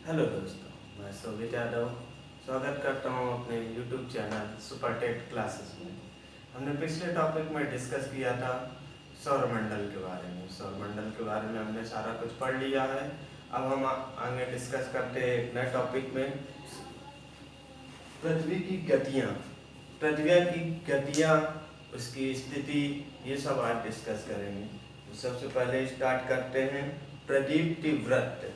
Hello दोस्तों, मैं शोभित यादव स्वागत करता हूं अपने YouTube channel super TET classes में। हमने पिछले टॉपिक में डिस्कस किया था सौरमंडल के बारे में। सौरमंडल के बारे में हमने सारा कुछ पढ़ लिया है। अब हम आगे डिस्कस करते हैं एक नए टॉपिक में, पृथ्वी की गतियाँ। पृथ्वी की गतियाँ, उसकी स्थिति, ये सब आज डिस्कस करेंगे। तो सबसे पहले स्टार्ट करते हैं प्रदीप्ति वृत्त।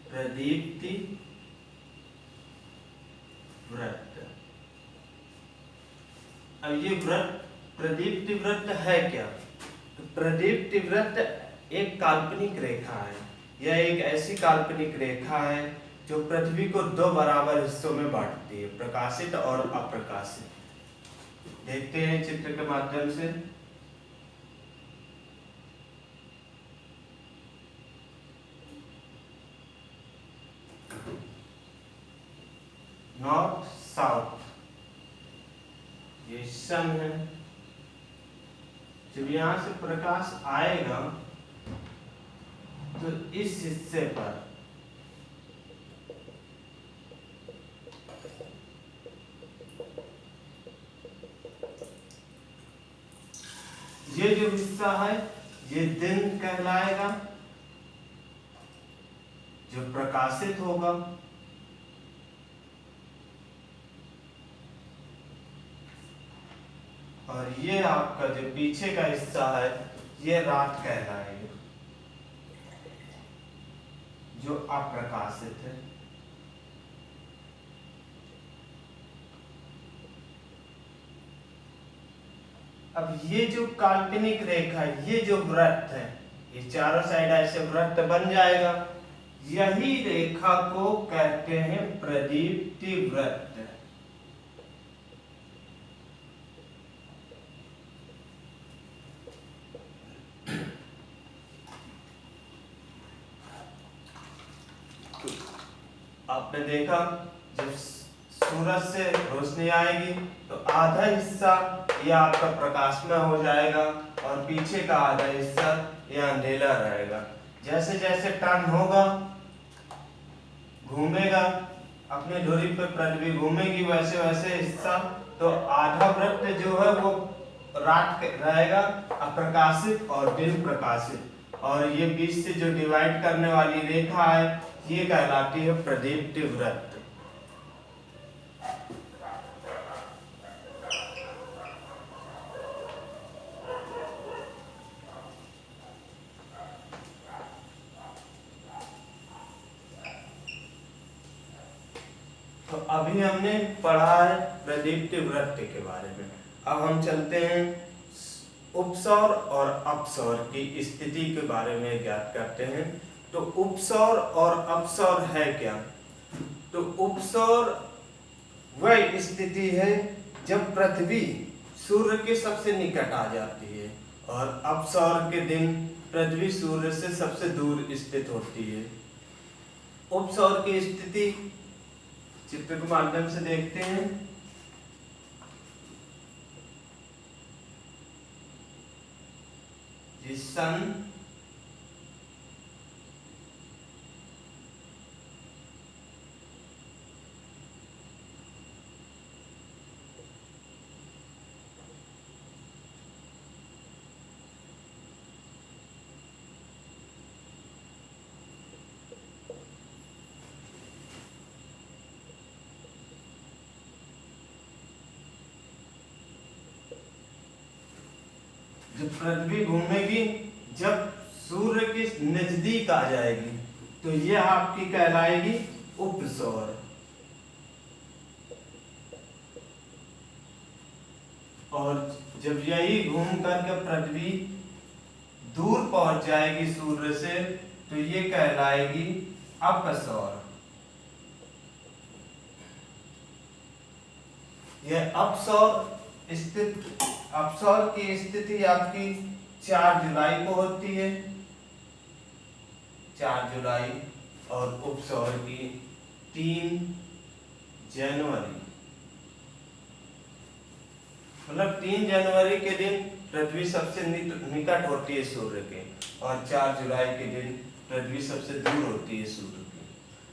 प्रदीप्ति वृत्त। अब ये वृत्त, प्रदीप्ति वृत्त है क्या? तो प्रदीप्ति वृत्त एक काल्पनिक रेखा है। यह एक ऐसी काल्पनिक रेखा है जो पृथ्वी को दो बराबर हिस्सों में बांटती है, प्रकाशित और अप्रकाशित। देखते हैं चित्र के माध्यम से। नॉर्थ साउथ, ये सन है। जब यहां से प्रकाश आएगा तो इस हिस्से पर ये जो हिस्सा है ये दिन कहलाएगा, जो प्रकाशित होगा। और ये आपका जो पीछे का हिस्सा है ये रात कहलाएगा, जो अप्रकाशित है। अब ये जो काल्पनिक रेखा, ये जो वृत्त है, ये चारों साइड ऐसे वृत्त बन जाएगा। यही रेखा को कहते हैं प्रदीप्ति वृत्त। आपने देखा जब सूरज से रोशनी आएगी तो आधा हिस्सा ये आपका प्रकाशमय हो जाएगा और पीछे का आधा हिस्सा ये अंधेरा रहेगा। जैसे जैसे टर्न होगा, घूमेगा, अपने धुरी पर पृथ्वी घूमेगी, वैसे वैसे हिस्सा, तो आधा वृत्त जो है वो रात रहेगा अप्रकाशित और दिन प्रकाशित। और ये बीच से जो डिवाइड करने वाली रेखा है ये कहलाती है प्रदीप्ति वृत्त। तो अभी हमने पढ़ा है प्रदीप्ति वृत्त के बारे में। अब हम चलते हैं उपसौर और अपसौर की स्थिति के बारे में ज्ञात करते हैं। तो उपसौर और अपसौर है क्या? तो उपसौर वह स्थिति है जब पृथ्वी सूर्य के सबसे निकट आ जाती है, और अपसौर के दिन पृथ्वी सूर्य से सबसे दूर स्थित होती है। उपसौर की स्थिति चित्र के माध्यम से देखते हैं। जिस सन जब पृथ्वी घूमेगी, जब सूर्य के नजदीक आ जाएगी तो यह आपकी कहलाएगी उपसौर। और जब यही घूम करके पृथ्वी दूर पहुंच जाएगी सूर्य से तो ये कहलाएगी अपसौर। यह अपसौर की स्थिति आपकी 4 जुलाई को होती है, 4 जुलाई, और उपसौर की 3 जनवरी, मतलब 3 जनवरी के दिन पृथ्वी सबसे निकट होती है सूर्य के, और 4 जुलाई के दिन पृथ्वी सबसे दूर होती है सूर्य के।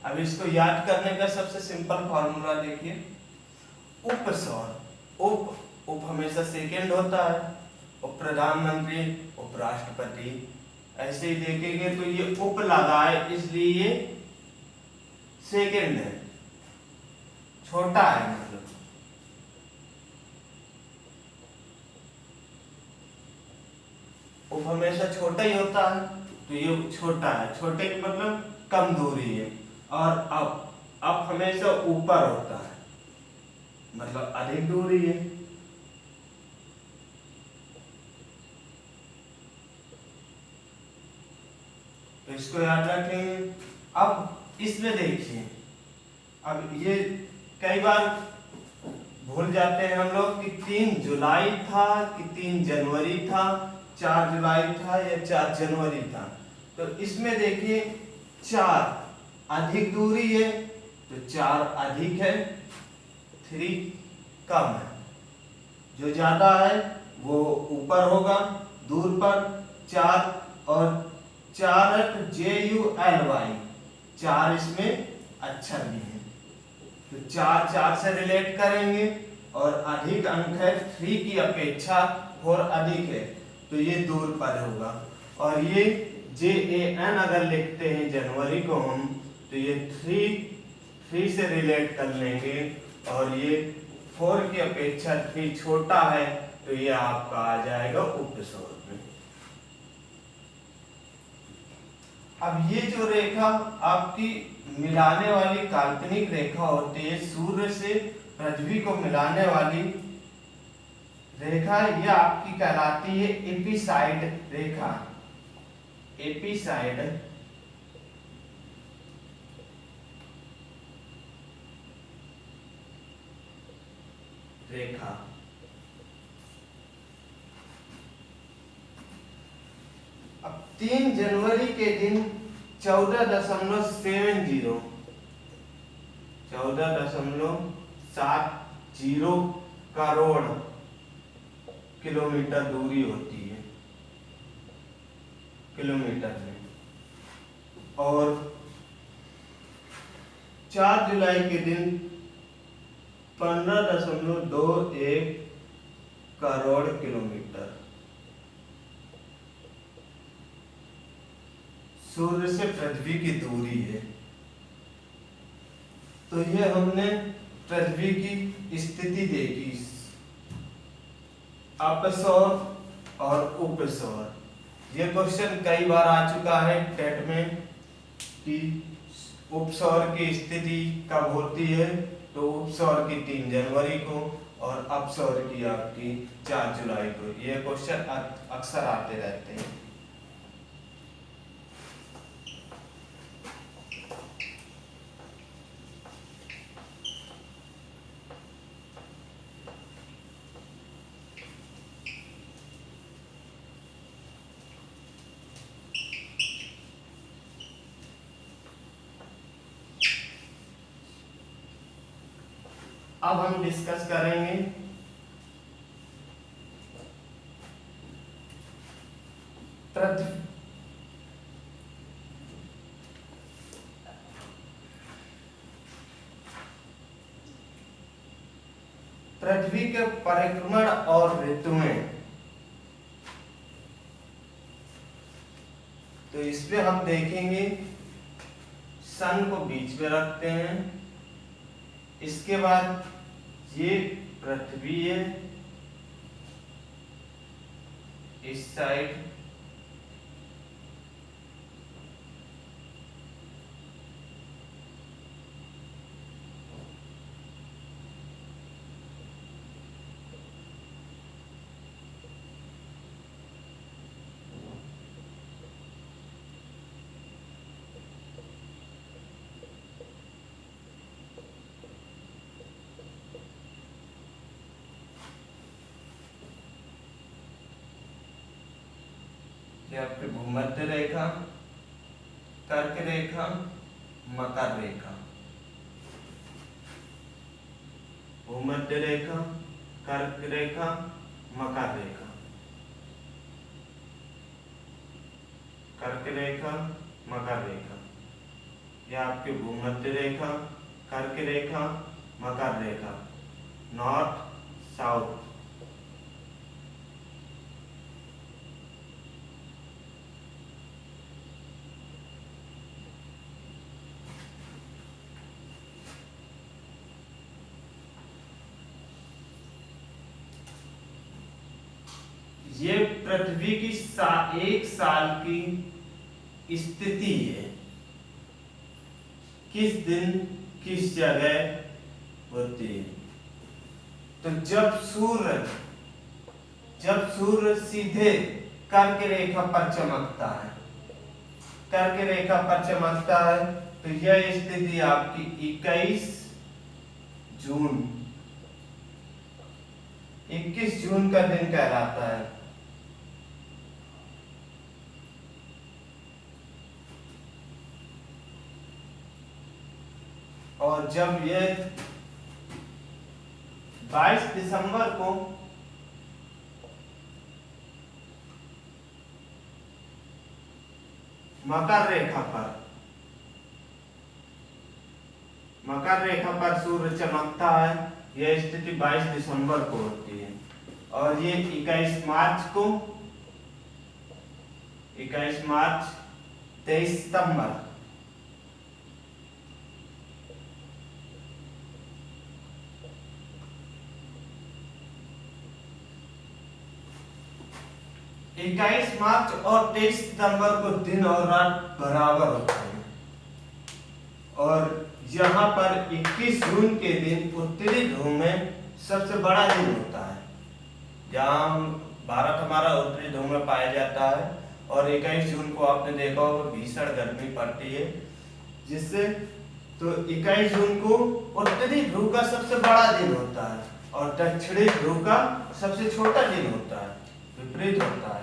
अब इसको याद करने का सबसे सिंपल फॉर्मूला देखिए, उप सौर, उप हमेशा सेकेंड होता है, उप प्रधानमंत्री, उपराष्ट्रपति, ऐसे ही देखेंगे तो ये उप लगा है इसलिए ये सेकेंड है, छोटा है, मतलब उप हमेशा छोटा ही होता है, तो ये छोटा है, छोटे की मतलब कम दूरी है। और अब हमेशा ऊपर होता है, मतलब अधिक दूरी है। तो इसको याद रखेंगे। अब इसमें देखिए, अब ये कई बार भूल जाते हैं हम लोग कि 3 जुलाई था कि 3 जनवरी था, 4 जुलाई था या 4 जनवरी था। तो इसमें देखिए 4 अधिक दूरी है, तो 4 अधिक है, 3 कम है, जो ज्यादा है वो ऊपर होगा, दूर पर 4, और 4 JULY, 4 इसमें अक्षर भी है, तो 4 से रिलेट करेंगे, और अधिक अंक है, 3 की अपेक्षा 4 अधिक है, तो ये दूर पर होगा। और ये JAN अगर लिखते हैं जनवरी को हम, तो ये 3 से रिलेट कर लेंगे, और ये 4 की अपेक्षा 3 छोटा है, तो ये आपका आ जाएगा उपसौर में। अब ये जो रेखा आपकी मिलाने वाली काल्पनिक रेखा होती है, सूर्य से पृथ्वी को मिलाने वाली रेखा, ये आपकी कहलाती है एपिसाइड रेखा। एपिसाइड रेखा। अब 3 जनवरी के दिन 14.70 करोड़ किलोमीटर दूरी होती है, किलोमीटर में। और 4 जुलाई के दिन 15.21 करोड़ किलोमीटर सूर्य से पृथ्वी की दूरी है। तो ये हमने पृथ्वी की स्थिति देखी, अपसौर और उपसौर। ये क्वेश्चन कई बार आ चुका है टेट में कि उपसौर की स्थिति कब होती है, तो उपसौर की 3 जनवरी को, और अपसौर की आपकी 4 जुलाई को। ये क्वेश्चन अक्सर आते रहते हैं। अब हम डिस्कस करेंगे पृथ्वी के परिक्रमण और ऋतुएं। तो इसमें हम देखेंगे, सन को बीच में रखते हैं, इसके बाद ये पृथ्वी है इस साइड, ये आपकी भूमध्य रेखा, कर्क रेखा, मकर रेखा। भूमध्य रेखा, कर्क रेखा, मकर रेखा। कर्क रेखा, मकर रेखा। यह आपकी भूमध्य रेखा, कर्क रेखा, मकर रेखा, नॉर्थ साउथ। ये पृथ्वी की एक साल की स्थिति है, किस दिन किस जगह होती है। तो जब सूर्य सीधे कर्क रेखा पर चमकता है, कर्क रेखा पर चमकता है, तो यह स्थिति आपकी 21 जून का दिन कहलाता है। और जब ये 22 दिसंबर को मकर रेखा पर सूर्य चमकता है, यह स्थिति 22 दिसंबर को होती है। और ये 21 मार्च, 23 सितंबर, इक्कीस मार्च और 23 सितंबर को दिन और रात बराबर होते हैं। और यहाँ पर 21 जून के दिन उत्तरी ध्रुव में सबसे बड़ा दिन होता है, जहाँ भारत हमारा उत्तरी ध्रुव में पाया जाता है। और 21 जून को आपने देखा होगा भीषण गर्मी पड़ती है, जिससे तो 21 जून को उत्तरी ध्रुव का सबसे बड़ा दिन होता है और दक्षिणी ध्रुव का सबसे छोटा दिन होता है, विपरीत होता है।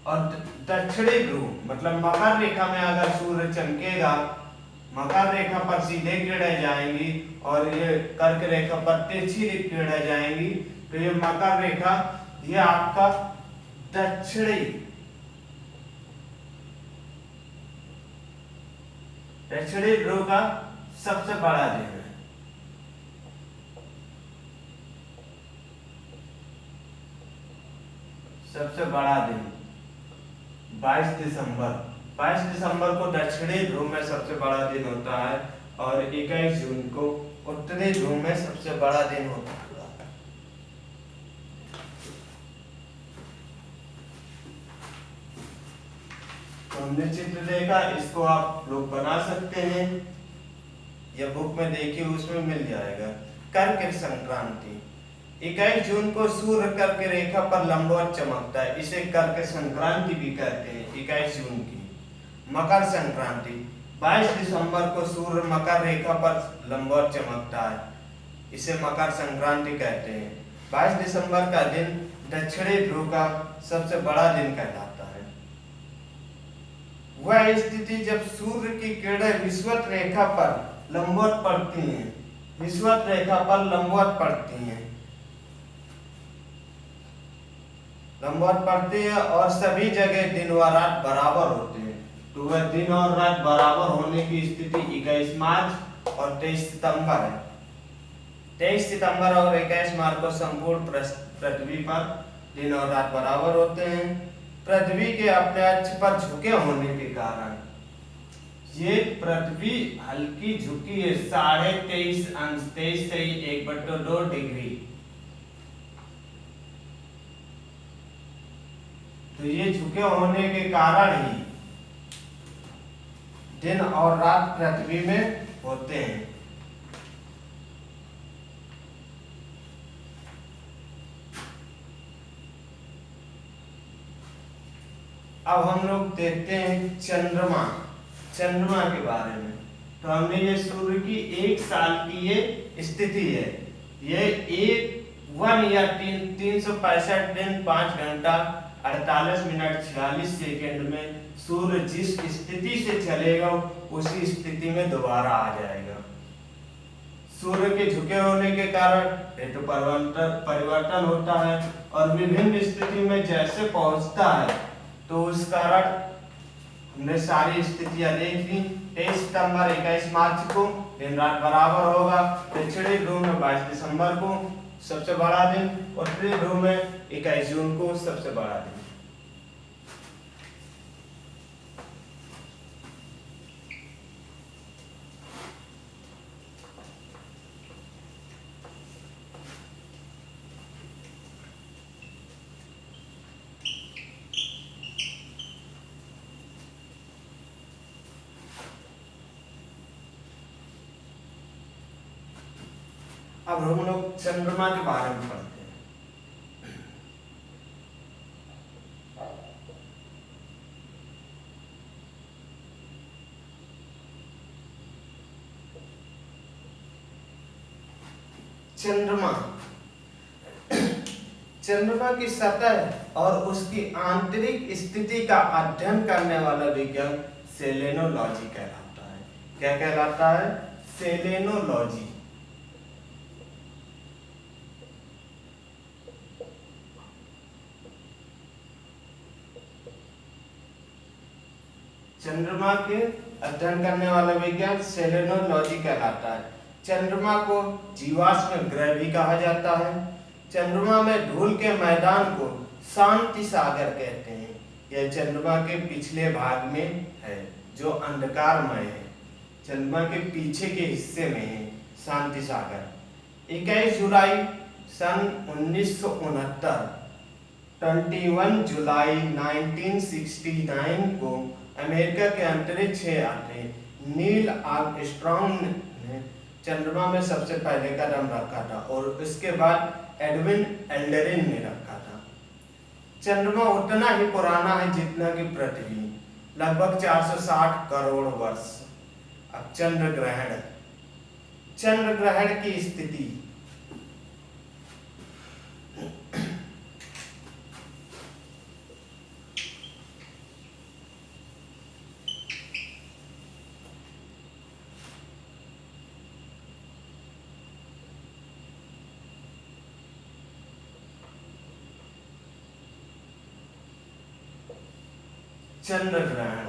और दक्षिणी ध्रुव मतलब मकर रेखा में अगर सूर्य चमकेगा, मकर रेखा पर सीधे किरणें जाएंगी और ये कर्क रेखा पर तिरछी किरणें जाएंगी, तो ये मकर रेखा ये आपका दक्षिणी ध्रुव का सबसे बड़ा दिन है। सबसे बड़ा दिन 22 दिसंबर को दक्षिणी ध्रुव में सबसे बड़ा दिन होता है और 21 जून को उत्तरी ध्रुव में सबसे बड़ा दिन होता है। तो हमने चित्र देखा, इसको आप लोग बना सकते हैं या बुक में देखिए, उसमें मिल जाएगा। कर्क संक्रांति 21 जून को सूर्य कर्क रेखा पर लंबवत चमकता है, इसे कर्क संक्रांति भी कहते हैं। 21 जून की मकर संक्रांति 22 दिसंबर को सूर्य मकर रेखा पर लंबवत चमकता है, इसे मकर संक्रांति कहते हैं। 22 दिसंबर का दिन दक्षिणी ध्रुव का सबसे बड़ा दिन कहलाता है। वह स्थिति जब सूर्य की किरणें विषुवत रेखा पर लंबवत पड़ती हैं, विषुवत रेखा पर लंबवत पड़ती हैं, लंबवत पड़ती है और सभी जगह दिन व रात बराबर होते हैं। तो वह दिन और रात बराबर होने की स्थिति 21 मार्च और 23 सितंबर है। 23 सितंबर और 21 मार्च को संपूर्ण पृथ्वी पर दिन और रात बराबर होते हैं। पृथ्वी के अपने अक्ष पर झुके होने के कारण ये पृथ्वी हल्की झुकी है 23.5 अंश, 23 से 1/2 डिग्री। तो ये झुके होने के कारण ही दिन और रात पृथ्वी में होते हैं। अब हम लोग देखते हैं चंद्रमा के बारे में। तो हमने ये सूर्य की एक साल की ये स्थिति है, ये 1 ईयर 365 दिन 5 घंटा 48 मिनट 46 सेकंड में सूर्य जिस स्थिति से चलेगा उसी स्थिति में दोबारा आ जाएगा। सूर्य के झुके होने के कारण ऋतु परिवर्तन होता है और विभिन्न स्थिति में जैसे पहुंचता है, तो उस कारण हमने सारी स्थितियां देख ली। 23 सितंबर 21 मार्च को दिन रात बराबर होगा। दक्षिणी ध्रुव में 22 दिसंबर को सबसे बड़ा दिन, उत्तरी ध्रुव में 21 जून को सबसे बड़ा दिन। अब हम लोग चंद्रमा के बारे में पढ़ते हैं। चंद्रमा चंद्रमा की सतह और उसकी आंतरिक स्थिति का अध्ययन करने वाला विज्ञान सेलेनोलॉजी कहलाता है। क्या कहलाता है? सेलेनोलॉजी। चंद्रमा के अध्ययन करने वाला विज्ञान सेलेनोलॉजी कहलाता है। चंद्रमा को जीवाश्म ग्रह भी कहा जाता है। चंद्रमा में धूल के मैदान को शांति सागर कहते हैं। यह चंद्रमा के पिछले भाग में है जो अंधकारमय है। चंद्रमा के पीछे के हिस्से में है शांति सागर। 21 जुलाई सन 1969 21 जुलाई 1969 को अमेरिका के अंतरिक्ष यात्री नील आर्मस्ट्रॉन्ग ने चंद्रमा में सबसे पहले कदम रखा था और उसके बाद एडविन एल्डरिन ने रखा था। चंद्रमा उतना ही पुराना है जितना कि पृथ्वी, लगभग 460 करोड़ वर्ष। अब चंद्र ग्रहण की स्थिति। चंद्र ग्रहण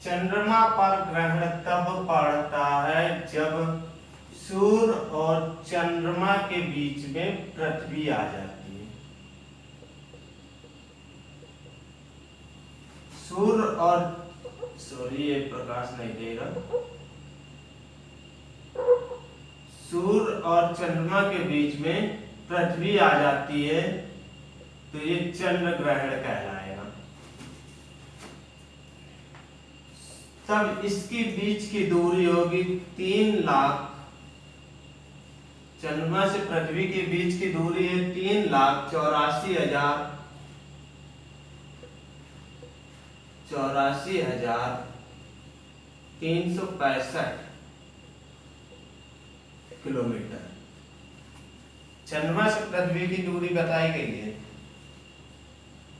चंद्रमा पर ग्रहण तब पड़ता है जब सूर्य और चंद्रमा के बीच में पृथ्वी आ जाती है। सूर्य और ये प्रकाश नहीं देगा। सूर्य और चंद्रमा के बीच में पृथ्वी आ जाती है तो ये चंद्र ग्रहण कहलाएगा। तब इसकी बीच की दूरी होगी 3 लाख। चंद्रमा से पृथ्वी के बीच की दूरी है 3,84,365 किलोमीटर। चंद्रमा से पृथ्वी की दूरी बताई गई है।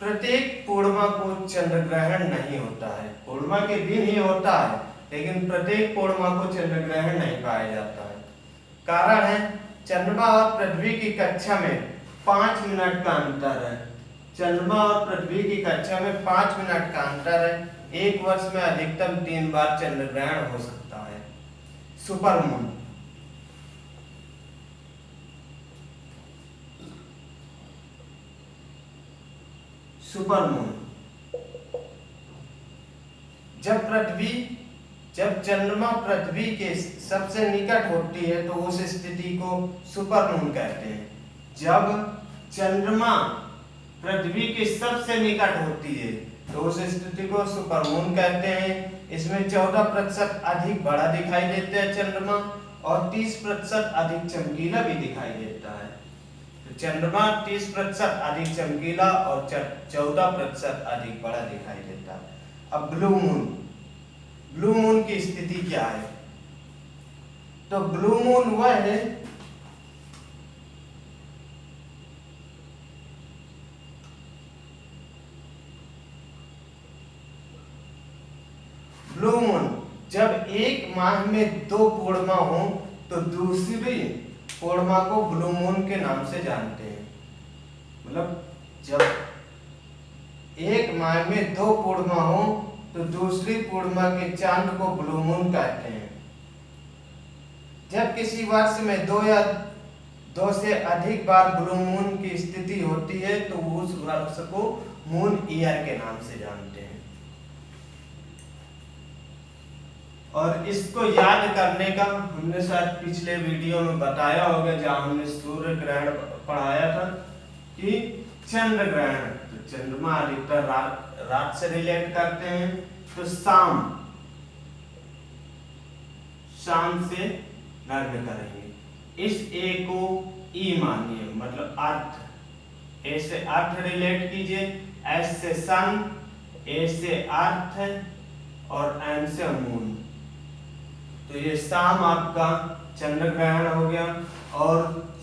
प्रत्येक पूर्णिमा को चंद्र ग्रहण नहीं होता है। पूर्णिमा के दिन ही होता है, लेकिन प्रत्येक पूर्णिमा को चंद्र ग्रहण नहीं पाया जाता है। कारण है चंद्रमा और पृथ्वी की कक्षा में 5 मिनट का अंतर है। चंद्रमा और पृथ्वी की कक्षा में 5 मिनट का अंतर है। एक वर्ष में अधिकतम 3 बार चंद्र ग्रहण हो सकता है। Super moon. जब चंद्रमा पृथ्वी के सबसे निकट होती है तो उस स्थिति को सुपर मून कहते हैं। जब चंद्रमा पृथ्वी के सबसे निकट होती है तो उस स्थिति को सुपर मून कहते हैं। इसमें 14% अधिक बड़ा दिखाई देता है चंद्रमा और 30% अधिक चमकीला भी दिखाई देता है। तो चंद्रमा 30% अधिक चमकीला और 14% अधिक बड़ा दिखाई देता है। अब ब्लू मून की स्थिति क्या है? तो ब्लू मून वह है एक माह में 2 पूर्णिमा हो तो दूसरी पूर्णिमा को ब्लू मून के नाम से जानते हैं। मतलब जब एक माह में 2 पूर्णिमा हो तो दूसरी पूर्णिमा के चांद को ब्लू मून कहते हैं। जब किसी वर्ष में 2 या 2 से अधिक बार ब्लू मून की स्थिति होती है तो उस वर्ष को मून ईयर के नाम से जानते हैं। और इसको याद करने का हमने शायद पिछले वीडियो में बताया होगा, जहां हमने सूर्य ग्रहण पढ़ाया था कि चंद्र ग्रहण, तो चंद्रमा अधिकतर रात से रिलेट करते हैं, तो शाम से नग्न करेंगे। इस ए को ई मानिए, मतलब अर्थ, ए से अर्थ रिलेट कीजिए, एस से सन, ए से अर्थ और एन से मून। तो ये शाम आपका चंद्र ग्रहण हो गया। और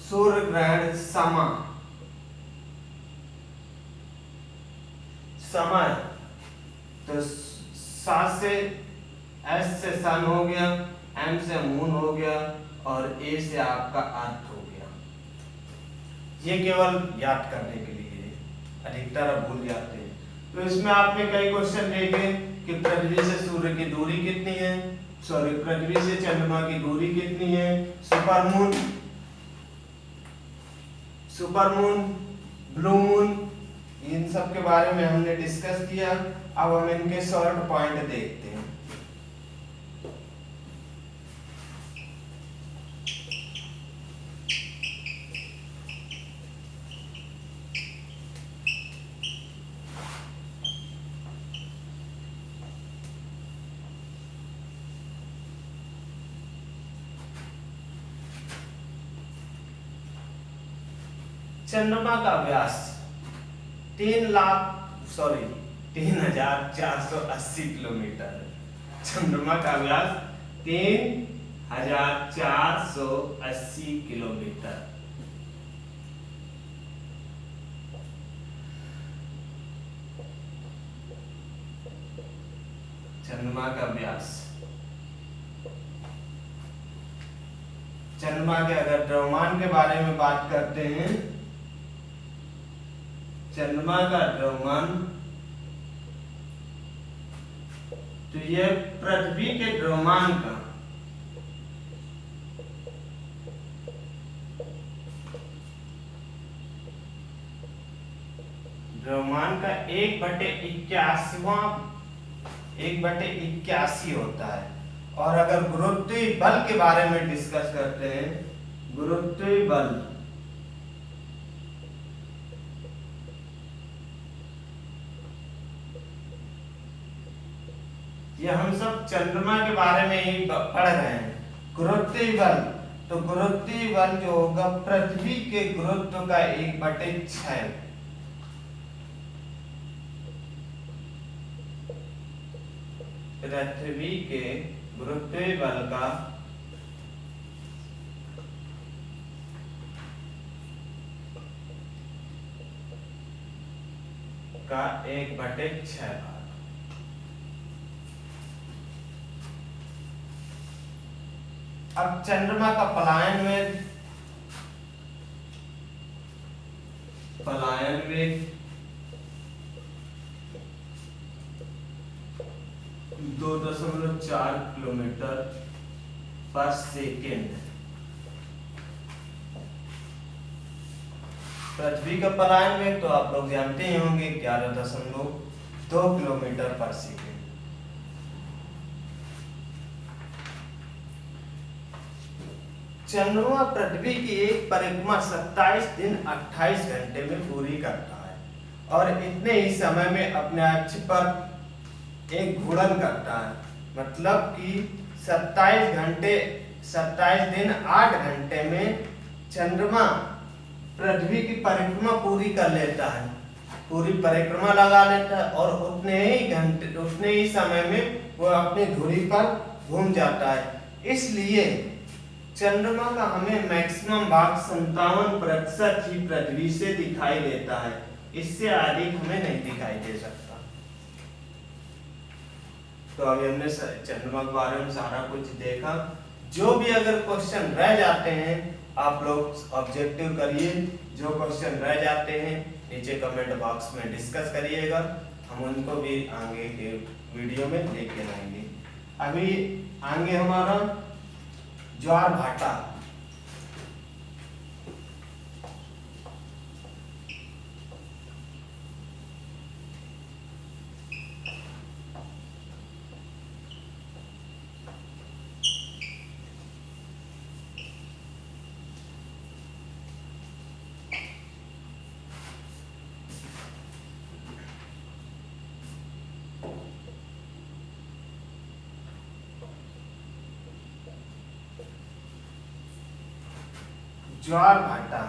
सूर्य ग्रहण समय, तो सा से एस से सन हो गया, एम से मून हो गया और ए से आपका अर्थ हो गया। ये केवल याद करने के लिए, अधिकतर आप भूल जाते हैं। तो इसमें आपने कई क्वेश्चन देखे कि पृथ्वी से सूर्य की दूरी कितनी है, सॉरी पृथ्वी से चंद्रमा की दूरी कितनी है, सुपरमून, ब्लू मून, इन सब के बारे में हमने डिस्कस किया। अब हम इनके शॉर्ट पॉइंट देखते हैं। चंद्रमा का व्यास 3,480 किलोमीटर है। चंद्रमा का व्यास 3,480 किलोमीटर। चंद्रमा का व्यास, चंद्रमा के अगर द्रव्यमान के बारे में बात करते हैं, चंद्रमा का द्रव्यमान, तो यह पृथ्वी के द्रव्यमान का 1/81 होता है। और अगर गुरुत्वीय बल के बारे में डिस्कस करते हैं, गुरुत्वीय बल, ये हम सब चंद्रमा के बारे में ही पढ़ रहे हैं। गुरुत्वीय बल, तो गुरुत्वीय बल जो होगा पृथ्वी के गुरुत्व का 1/6, पृथ्वी के गुरुत्वीय बल का 1/6 भाग। अब चंद्रमा का पलायन वेग 2.4 किलोमीटर पर सेकेंड। पृथ्वी का पलायन वेग तो आप लोग जानते ही होंगे, 11.2 किलोमीटर पर सेकेंड। चंद्रमा पृथ्वी की एक परिक्रमा 27 दिन 28 घंटे में पूरी करता है और इतने ही समय में अपने अक्ष पर एक घूर्णन करता है। मतलब कि 27 दिन 8 घंटे में चंद्रमा पृथ्वी की परिक्रमा पूरी कर लेता है, पूरी परिक्रमा लगा लेता है और उतने ही समय में वो अपनी धुरी पर घूम जाता है। इसलिए चंद्रमा का हमें मैक्सिमम भाग 57% ही पृथ्वी से दिखाई देता है, इससे अधिक हमें नहीं दिखाई दे सकता। तो अभी हमने चंद्रमा के बारे में सारा कुछ देखा। जो भी अगर क्वेश्चन रह जाते हैं आप लोग ऑब्जेक्टिव करिए, जो क्वेश्चन रह जाते हैं नीचे कमेंट बॉक्स में डिस्कस करिएगा, हम उनको भी आगे के वीडियो में लेके आएंगे। अभी आगे हमारा ज्वार भाटा। ज्वार भाटा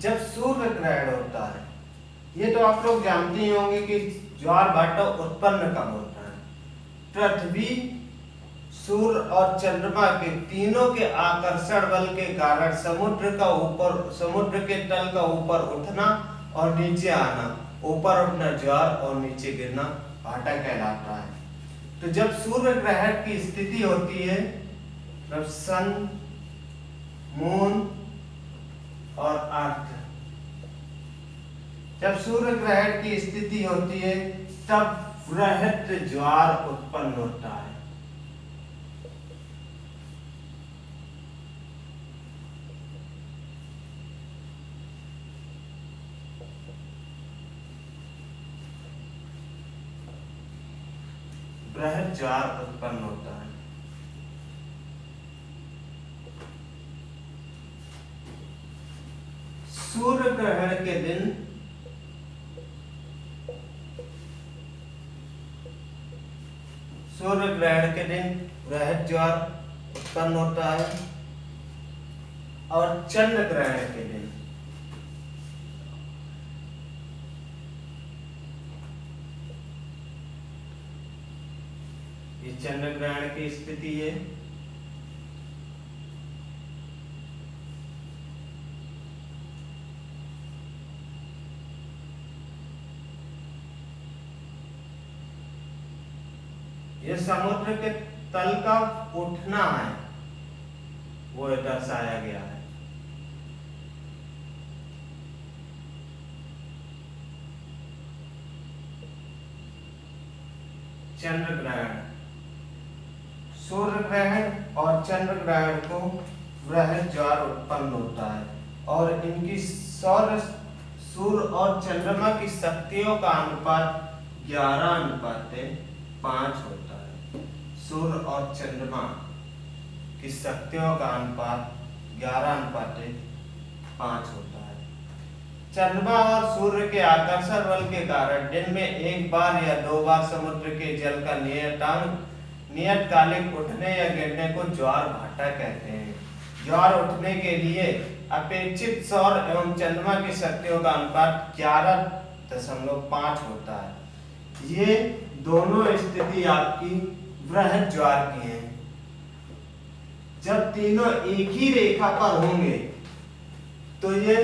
जब सूर्य ग्रहण होता है, ये तो आप लोग जानते ही होंगे कि ज्वार भाटा उत्पन्न कब होता है। पृथ्वी, सूर्य और चंद्रमा के तीनों के आकर्षण बल के कारण समुद्र के तल का ऊपर उठना और नीचे आना, ऊपर उठना ज्वार और नीचे गिरना भाटा कहलाता है। तो जब सूर्य ग्रहण की स्थिति होती है, तब सन, मून और अर्थ, जब सूर्य ग्रहण की स्थिति होती है तब वृहद ज्वार उत्पन्न होता है। वृहद ज्वार उत्पन्न होता है। सूर्य ग्रहण के दिन वृहद ज्वार उत्पन्न होता है और चंद्र ग्रहण के दिन ये चंद्र ग्रहण की स्थिति है। ये समुद्र के तल का उठना है, वो दर्शाया गया है। चंद्र ग्रहण, सूर्य ग्रहण और चंद्र ग्रहण को वृहद ज्वार उत्पन्न होता है और इनकी सूर्य और चंद्रमा की शक्तियों का अनुपात 11:5 होता है। सूर्य और चंद्रमा की शक्तियों का अनुपात 11:5 होता है। चंद्रमा और सूर्य के आकर्षण बल के कारण दिन में एक बार या 2 बार समुद्र के जल का नियतकालिक उठने या गिरने को ज्वार भाटा कहते हैं। ज्वार उठने के लिए अपेक्षित सौर एवं चंद्रमा की शक्तियों का अनुपात 11.5 होता है। ये दोनों स्थिति आपकी वृहद ज्वार की है। जब तीनों एक ही रेखा पर होंगे तो ये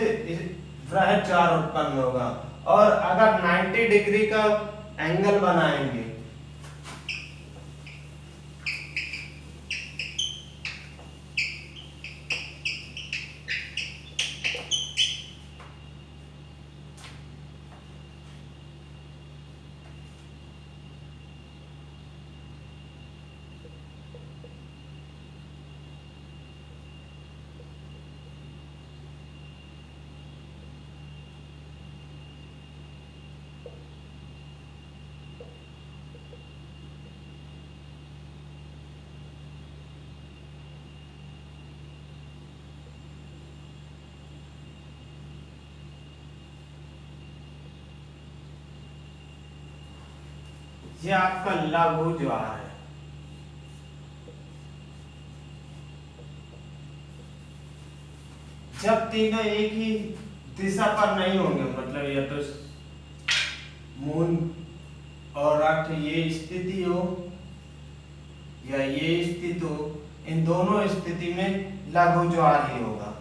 वृहद ज्वार उत्पन्न होगा। और अगर 90 डिग्री का एंगल बनाएंगे ये आपका लघु ज्वार है। जब तीनों एक ही दिशा पर नहीं होंगे, मतलब या तो मून और अर्थ ये स्थिति हो या ये स्थिति हो, इन दोनों स्थिति में लघु ज्वार ही होगा।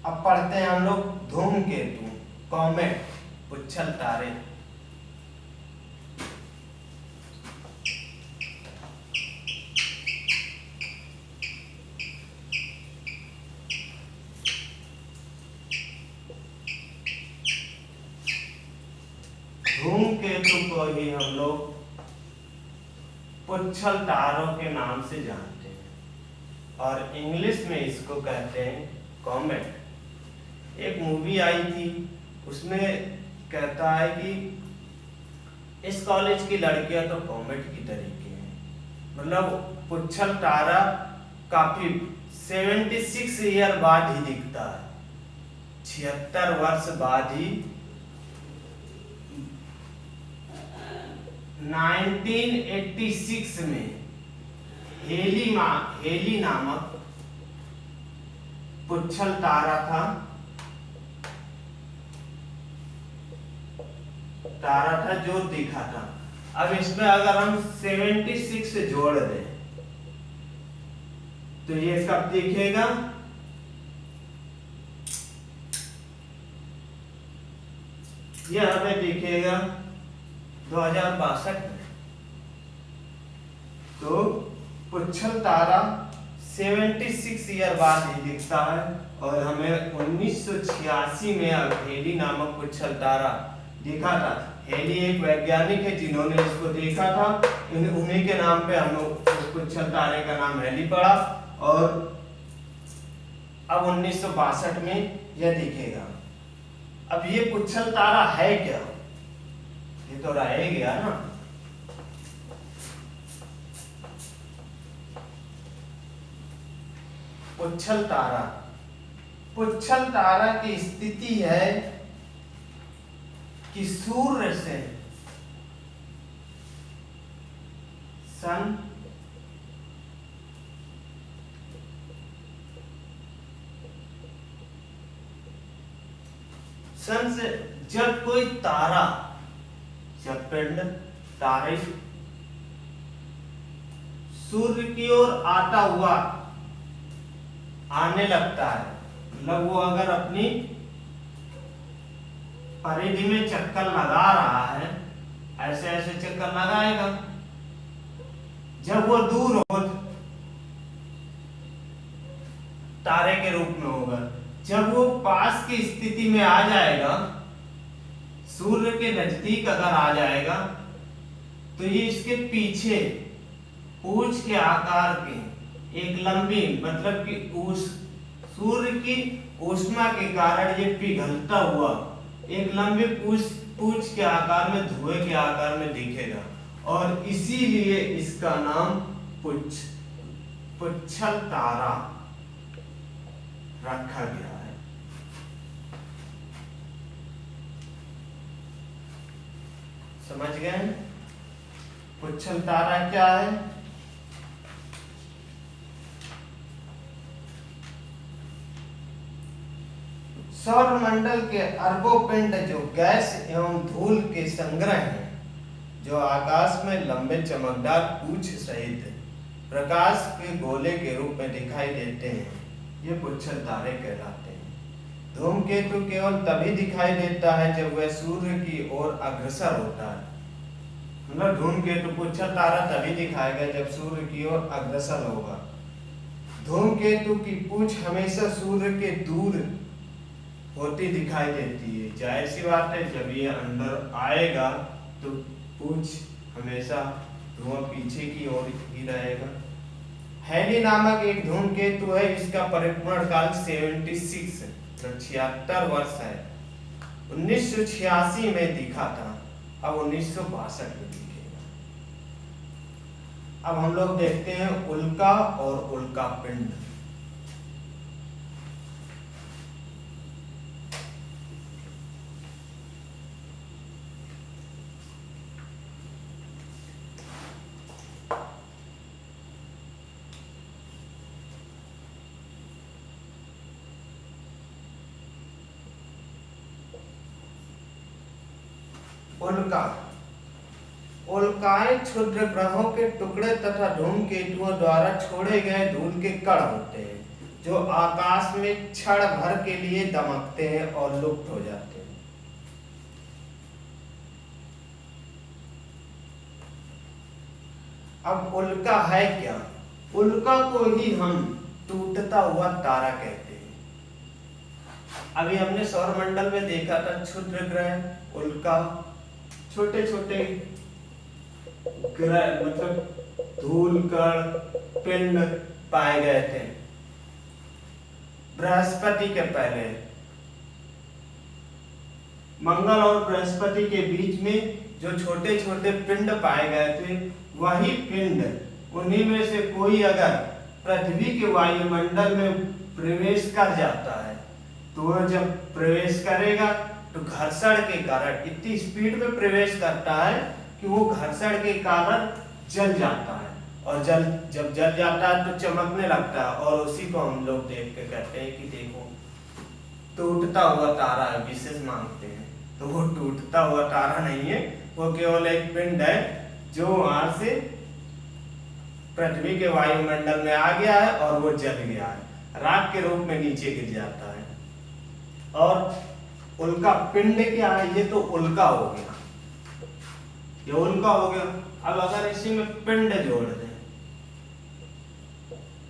अब पढ़ते हैं हम लोग धूमकेतु, कॉमेट। पुच्छल तारे। धूमकेतु को ही हम लोग पुच्छल तारों के नाम से जानते हैं और इंग्लिश में इसको कहते हैं कॉमेट। एक मूवी आई थी, उसमें कहता है कि इस कॉलेज की लड़कियां तो कॉमेट की तरीके हैं, मतलब पुच्छल तारा काफी 76 ईयर बाद ही दिखता है, 76 वर्ष बाद ही 1986 में हेली नामक पुच्छल तारा था जो दिखा था। अब इसमें अगर हम 76 से जोड़ दें तो ये कब दिखेगा? यह हमें दिखेगा 2062 में। तो पुच्छल तारा 76 ईयर बाद ही दिखता है और हमें 1986 में हेली नामक पुच्छल तारा दिखा था। हेली एक वैज्ञानिक है जिन्होंने इसको देखा था, उन्हीं के नाम पे हम लोग पुच्छल तारे का नाम हेली पड़ा और अब 1962 में यह दिखेगा। अब ये पुच्छल तारा है क्या? ये तो रह गया ना। पुच्छल तारा की स्थिति है कि सूर्य से सन से जब कोई तारा, जब पिंड तारे सूर्य की ओर आता हुआ आने लगता है, मतलब वो अगर अपनी परिधि में चक्कर लगा रहा है, ऐसे ऐसे चक्कर लगाएगा। जब वो दूर हो तारे के रूप में होगा, जब वो पास की स्थिति में आ जाएगा, सूर्य के नजदीक अगर आ जाएगा तो ये इसके पीछे पूंछ के आकार के एक लंबी, मतलब कि सूर्य की ऊष्मा के कारण ये पिघलता हुआ एक लंबी पूंछ के आकार में, धुएं के आकार में दिखेगा और इसीलिए इसका नाम पुच्छल तारा रखा गया है। समझ गए? पुच्छल तारा क्या है? सौरमंडल के अरबों पिंड जो गैस एवं धूल के संग्रह हैं, जो आकाश में लंबे चमकदार पूंछ सहित प्रकाश के गोले के रूप में दिखाई देते हैं, ये पुच्छल तारे कहलाते हैं। धूमकेतु केवल तभी दिखाई देता है जब वह सूर्य की ओर अग्रसर होता है, मतलब धूमकेतु पुच्छल तारा तभी दिखाएगा जब सूर्य की ओर अग्रसर होगा। धूमकेतु की पूंछ हमेशा सूर्य के दूर होती दिखाई देती है। जाहिर सी बात है, जब ये अंदर आएगा तो पूंछ हमेशा धुआं पीछे की ओर ही रहेगा। हेली नामक एक धूमकेतु है, इसका परिभ्रमण काल 76 वर्ष है। 1986 में दिखा था, अब 1962 में दिखेगा। अब हम लोग देखते हैं उल्का और उल्का पिंड। उल्काएं क्षुद्र ग्रहों के टुकड़े तथा धूमकेतुओं द्वारा छोड़े गए धूल के कण होते हैं, जो आकाश में क्षण भर के लिए दमकते हैं और लुप्त हो जाते हैं। अब उल्का है क्या? उल्का को ही हम टूटता हुआ तारा कहते हैं। अभी हमने सौर मंडल में देखा था क्षुद्र ग्रह, उल्का, छोटे छोटे ग्रह मतलब धूल कण, पिंड पाए गए थे। बृहस्पति के पहले मंगल और बृहस्पति के बीच में जो छोटे छोटे पिंड पाए गए थे, वही पिंड, उन्हीं में से कोई अगर पृथ्वी के वायुमंडल में प्रवेश कर जाता है तो वह जब प्रवेश करेगा तो घर्षण के कारण इतनी स्पीड में प्रवेश करता है कि वो घर्षण के कारण जल जाता है, और जब जल जाता है तो चमकने लगता है, और उसी को हम लोग देख के कहते हैं कि देखो टूटता हुआ तारा है, विशेष मांगते हैं। तो वो टूटता हुआ तारा नहीं है, वो केवल एक पिंड है जो वहां से पृथ्वी के वायुमंडल में आ गया है और वो जल गया है, राख के रूप में नीचे गिर जाता है। और उल्का पिंड क्या है? ये तो उल्का हो गया, ये उल्का हो गया। अब अगर इसी में पिंड जोड़ दें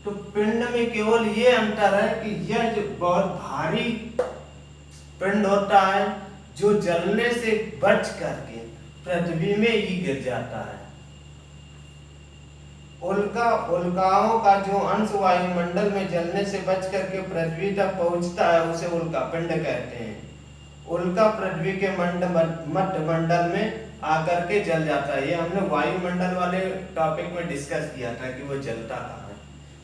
तो पिंड में केवल ये अंतर है कि यह जो बहुत भारी पिंड होता है जो जलने से बच करके पृथ्वी में ही गिर जाता है। उल्काओं का जो अंश वायुमंडल में जलने से बच करके पृथ्वी तक पहुंचता है उसे उल्का पिंड कहते हैं। उल्का पृथ्वी के मध्य मंडल में आकर के जल जाता है। ये हमने वायुमंडल वाले टॉपिक में डिस्कस किया था कि वो जलता कहाँ है।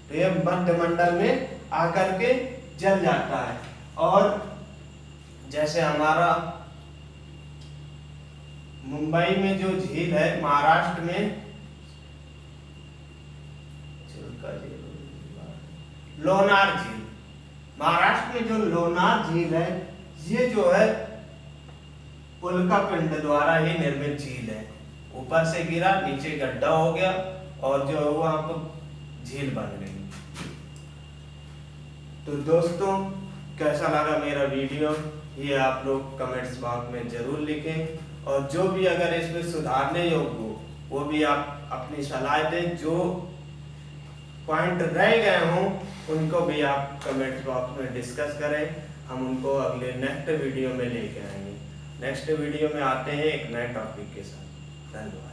तो ये मध्य मंडल में आकर के जल जाता है। और जैसे हमारा मुंबई में जो झील है, महाराष्ट्र में लोनार झील, महाराष्ट्र में जो लोनार झील है, ये जो है उल्का पिंड द्वारा ही निर्मित झील है। ऊपर से गिरा, नीचे गड्ढा हो गया और जो है वहां पर झील बन गई। तो दोस्तों, कैसा लगा मेरा वीडियो ये आप लोग कमेंट्स बॉक्स में जरूर लिखें, और जो भी अगर इसमें सुधारने योग्य हो वो भी आप अपनी सलाह दें। जो पॉइंट रह गए हों उनको भी आप कमेंट बॉक्स में डिस्कस करें, हम उनको अगले नेक्स्ट वीडियो में लेके आएंगे। नेक्स्ट वीडियो में आते हैं एक नए टॉपिक के साथ। धन्यवाद।